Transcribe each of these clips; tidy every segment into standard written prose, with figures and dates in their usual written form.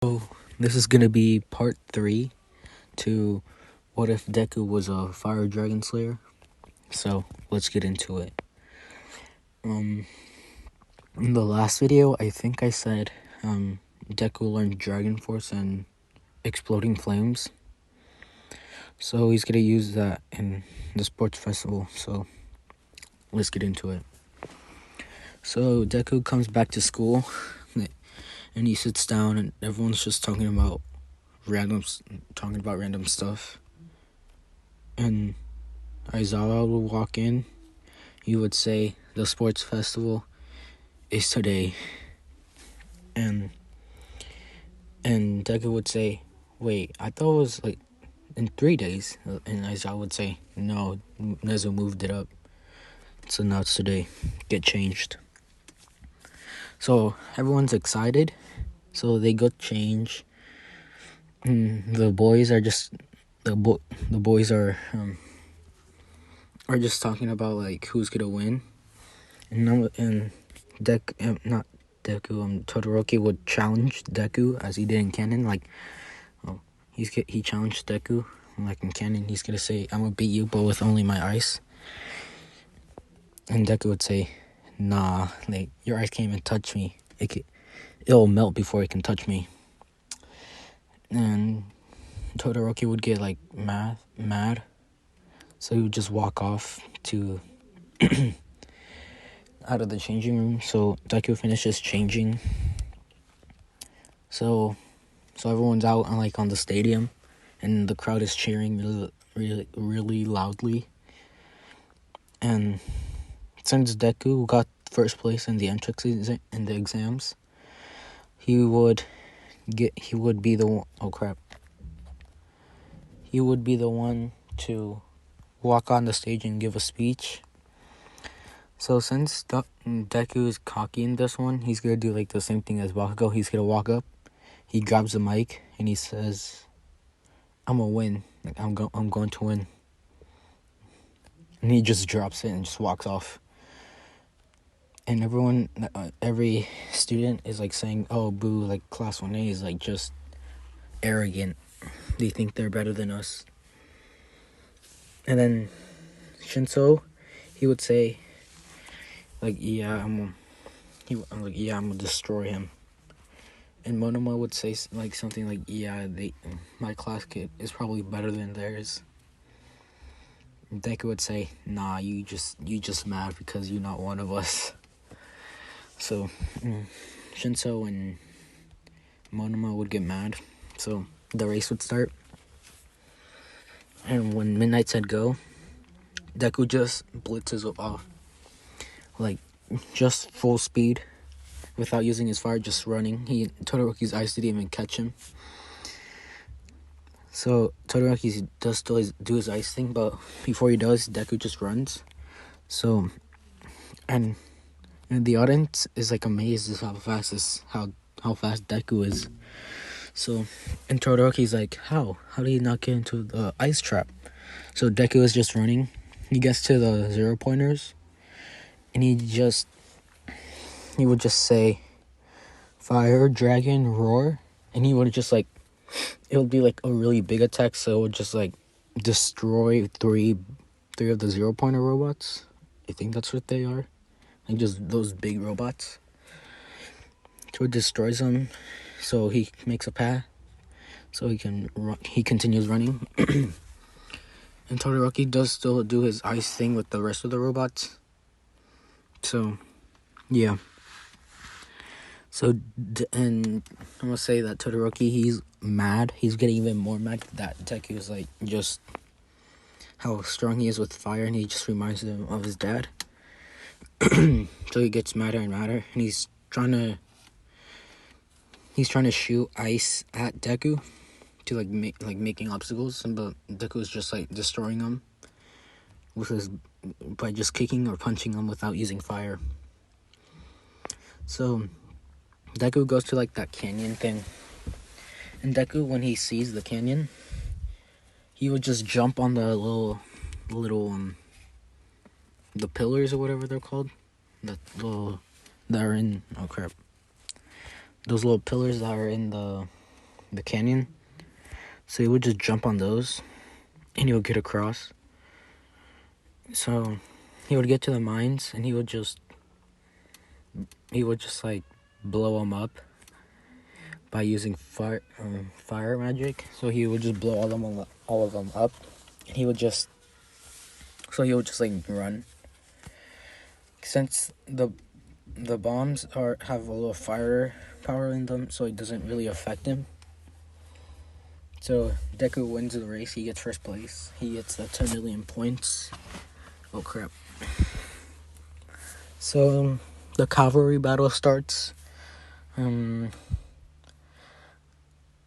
So this is gonna be part 3 to what if Deku was a fire dragon slayer. So let's get into it. In the last video, I think I said Deku learned Dragon Force and exploding flames. So he's gonna use that in the sports festival. So let's get into it. So Deku comes back to school and he sits down and everyone's just talking about random stuff. And Aizawa would walk in. He would say the sports festival is today, and Deku would say, "Wait, I thought it was like in 3 days." And Aizawa would say, "No, Nezu moved it up, so now it's today. Get changed." So everyone's excited. So they go change. The boys are just the boys are just talking about like who's gonna win, and Todoroki would challenge Deku as he did in canon. Like, he challenged Deku. Like in canon, he's gonna say, "I'm gonna beat you, but with only my ice." And Deku would say, "Nah, like your ice can't even touch me. It'll melt before it can touch me." And Todoroki would get like mad, so he would just walk off to out of the changing room. So Deku finishes changing. So everyone's out on the stadium, and the crowd is cheering really loudly. And since Deku got first place in the entrance in the exams, he would be the one. Oh crap! He would be the one to walk on the stage and give a speech. So since Deku is cocky in this one, he's gonna do like the same thing as Bakugo. He's gonna walk up, he grabs the mic, and he says, "I'm gonna win. Like I'm going to win." And he just drops it and just walks off. And every student is like saying, "Oh, boo! Like class 1A is like just arrogant. They think they're better than us." And then Shinso, he would say, like, I'm gonna destroy him." And Monoma would say like something like, my class kid is probably better than theirs." And Deku would say, "Nah, you just mad because you're not one of us." So Shinso and Monoma would get mad. So the race would start. And when midnight said go, Deku just blitzes off, like just full speed, without using his fire, just running. Todoroki's ice didn't even catch him. So Todoroki does still do his ice thing, but before he does, Deku just runs. So, and the audience is like amazed at how fast Deku is. So, and Todoroki's like, how did he not get into the ice trap? So Deku is just running. He gets to the 0-pointers, and he would just say, "Fire, dragon, roar," and he would just like, it would be like a really big attack, so it would just like destroy three of the 0-pointer robots. I think that's what they are, like just those big robots. So it destroys them. So he makes a path, so he can run. He continues running. And Todoroki does still do his ice thing with the rest of the robots. So, yeah. So, and I'm gonna say that Todoroki, he's mad. He's getting even more mad that Deku is like just how strong he is with fire, and he just reminds him of his dad. So he gets madder and madder, and he's trying to shoot ice at Deku to making obstacles, but Deku is just like destroying them by just kicking or punching them without using fire. So Deku goes to like that canyon thing, and Deku, when he sees the canyon, he would just jump on the little the pillars or whatever they're called, those little pillars that are in the the canyon. So he would just jump on those, and he would get across. So he would get to the mines, and he would just like blow them up by using fire magic. So he would just blow all of them up. And he would just like run. Since the bombs have a little fire power in them, so it doesn't really affect him. So Deku wins the race. He gets first place. He gets the 10 million points. Oh crap. So the cavalry battle starts. I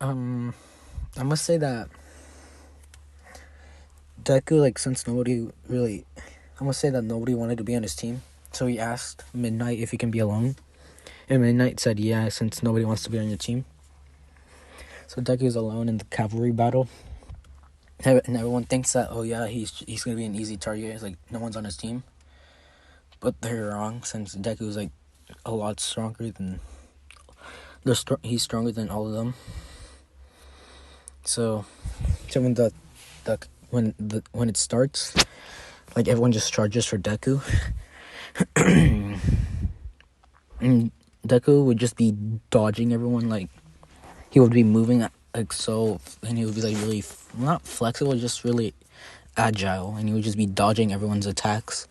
must say that Deku, like, since nobody wanted to be on his team, so he asked Midnight if he can be alone. And Midnight said yeah, since nobody wants to be on your team. So Deku's alone in the cavalry battle. And everyone thinks that, oh yeah, he's going to be an easy target. It's like, no one's on his team. But they're wrong, since Deku's, like, a lot stronger than... he's stronger than all of them. So when it starts, like, everyone just charges for Deku. And Deku would just be dodging everyone, like, he would be moving, like, so, and he would be, like, really, not flexible, just really agile, and he would just be dodging everyone's attacks.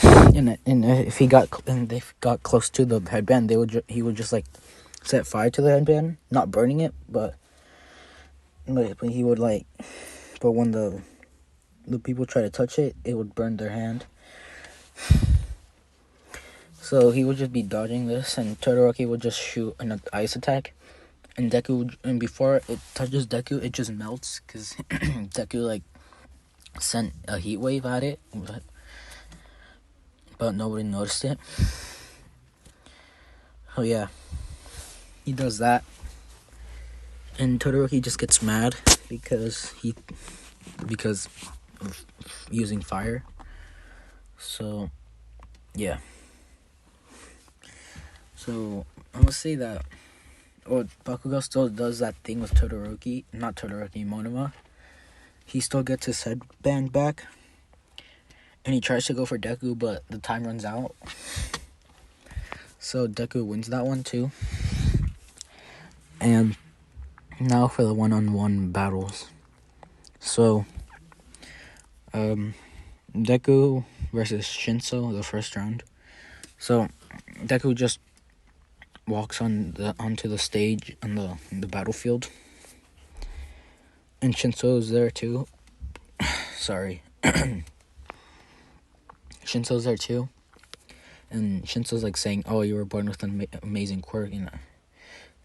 And if they got close to the headband, he would just, like, set fire to the headband, not burning it, but he would, like, but when the people try to touch it, it would burn their hand. So he would just be dodging this, and Todoroki would just shoot an ice attack, and before it touches Deku, it just melts, because Deku, like, sent a heat wave at it, but nobody noticed it. Oh yeah, he does that, and Todoroki just gets mad because of using fire. So yeah. So I'm gonna say that Bakugo still does that thing with Monoma. He still gets his headband back, and he tries to go for Deku, but the time runs out. So Deku wins that one too. And now for the one-on-one battles. So Deku versus Shinso, the first round. So Deku just walks onto the stage on the battlefield, and Shinso is there too. Sorry. Shinso's there too, and Shinso's, like, saying, oh, you were born with an amazing quirk, and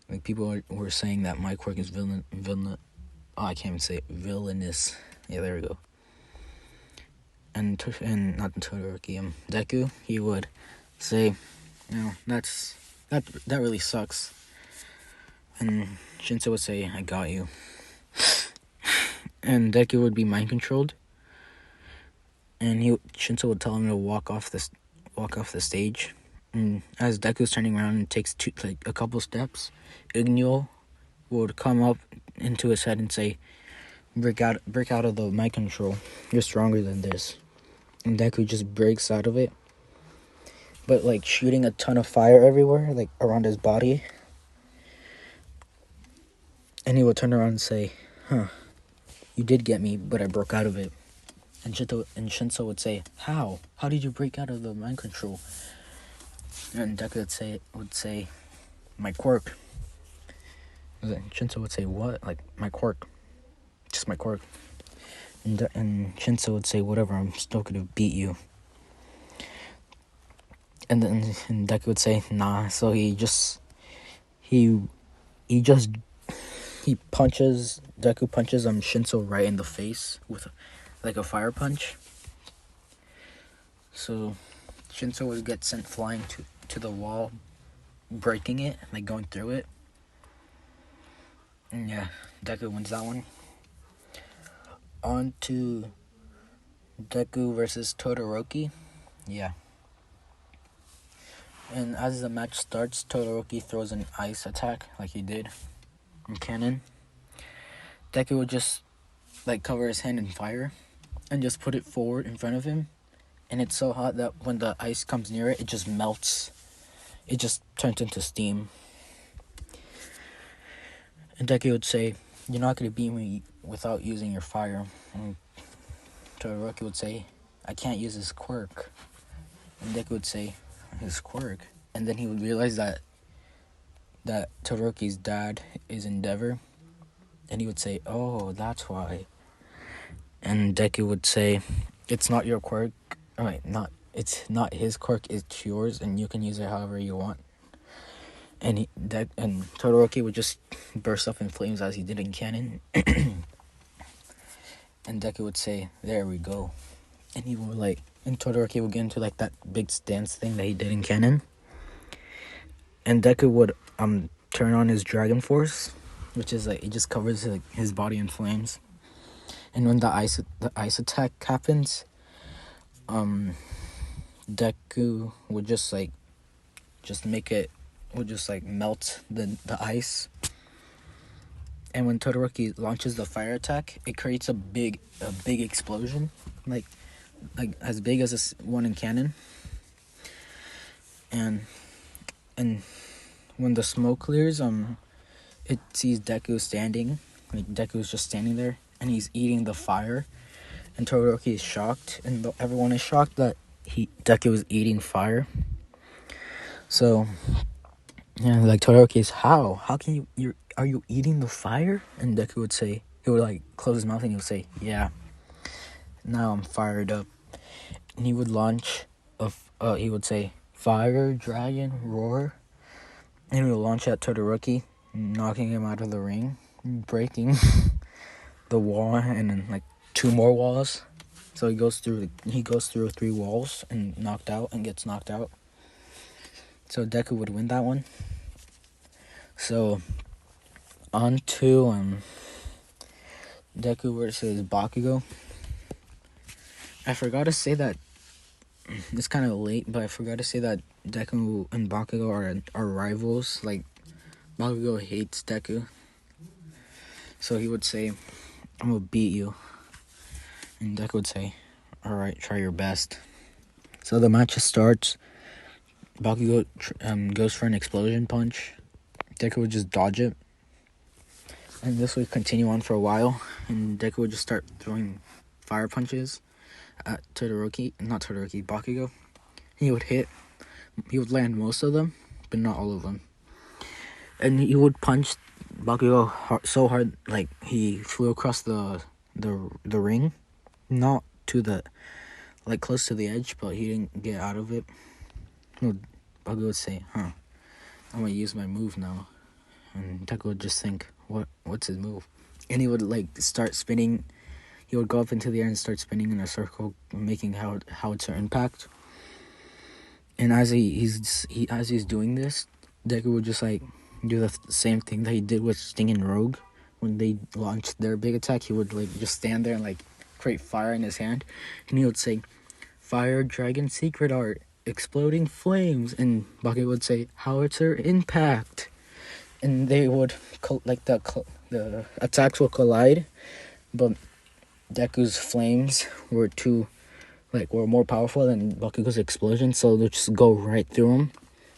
like, people were saying that my quirk is I can't even say it, villainous. Yeah, there we go. And not Todoroki, Deku, he would say, that really sucks. And Shinso would say, I got you. And Deku would be mind controlled, and Shinso would tell him to walk off the stage. And as Deku's turning around and takes a couple steps, Igneo would come up into his head and say, break out of the mind control. You're stronger than this. And Deku just breaks out of it, but, like, shooting a ton of fire everywhere, like, around his body. And he would turn around and say, you did get me, but I broke out of it. And Shinso would say, how? How did you break out of the mind control? And Deku would say, my quirk. And Shinso would say, what? Like, my quirk. Just my quirk. And Shinso would say, whatever, I'm still gonna beat you. And then Deku would say, nah. So he punches Shinso right in the face with, like, a fire punch. So Shinso would get sent flying to the wall, breaking it, like, going through it. And yeah, Deku wins that one. On to Deku versus Todoroki. Yeah. And as the match starts, Todoroki throws an ice attack, like he did. in canon, Deku would just like cover his hand in fire and just put it forward in front of him, and it's so hot that when the ice comes near it, it just melts. It just turns into steam. And Deku would say, "You're not gonna beat me without using your fire." And Todoroki would say, "I can't use his quirk." And Deku would say, "His quirk?" And then he would realize that Todoroki's dad is Endeavor, and he would say, "Oh, that's why." And Deku would say, "It's not your quirk. It's not his quirk. It's yours, and you can use it however you want." And Todoroki would just burst up in flames as he did in canon. And Deku would say, "There we go." And Todoroki would get into like that big stance thing that he did in canon. And Deku would turn on his Dragon Force, which is like it just covers like his body in flames. And when the ice attack happens, Deku would just melt the ice. And when Todoroki launches the fire attack, it creates a big explosion, like as big as this one in canon. And when the smoke clears, it sees Deku standing. Like Deku's just standing there, and he's eating the fire. And Todoroki is shocked, and everyone is shocked that Deku is eating fire. So, yeah, like Todoroki is, how can are you eating the fire? And Deku would say, he would like close his mouth and he would say, "Yeah, now I'm fired up." And he would launch he would say, "Fire, dragon, roar." And he would launch at Todoroki, knocking him out of the ring, breaking the wall, and then like 2 more walls. So he goes through 3 walls and gets knocked out. So Deku would win that one. So on to Deku versus Bakugo. I forgot to say that it's kind of late, but I forgot to say that Deku and Bakugo are rivals. Like Bakugo hates Deku, so he would say, "I'm gonna beat you," and Deku would say, "All right, try your best." So the match starts. Bakugo goes for an explosion punch. Deku would just dodge it. And this would continue on for a while. And Deku would just start throwing fire punches at Bakugo. He would land most of them, but not all of them. And he would punch Bakugo so hard, like he flew across the ring. Not to the, like close to the edge, but he didn't get out of it. Bakugo would say, "I'm gonna use my move now." And Deku would just think, what's his move? And he would like start spinning. He would go up into the air and start spinning in a circle, making howitzer impact. And as he's doing this, Deku would just like do the same thing that he did with Sting and Rogue when they launched their big attack. He would like just stand there and like create fire in his hand, and he would say, "Fire, dragon, secret art, exploding flames," and Bakugo would say, "Howitzer impact." And they would the attacks will collide, but Deku's flames were more powerful than Bakugo's explosion, so they'll just go right through him.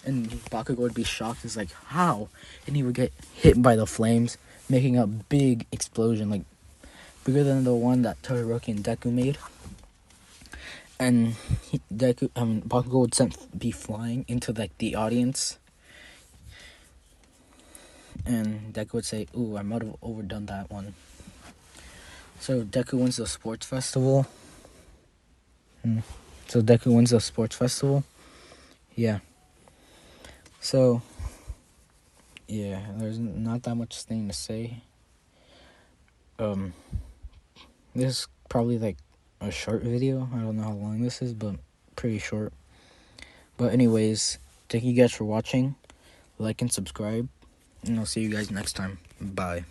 And Bakugo would be shocked. He's like, "How?" And he would get hit by the flames, making a big explosion, like bigger than the one that Todoroki and Deku made. And Bakugo would be flying into like the audience. And Deku would say, "Ooh, I might have overdone that one." So Deku wins the sports festival. Yeah. So, yeah, there's not that much thing to say. This is probably like a short video. I don't know how long this is, but pretty short. But anyways, thank you guys for watching. Like and subscribe. And I'll see you guys next time. Bye.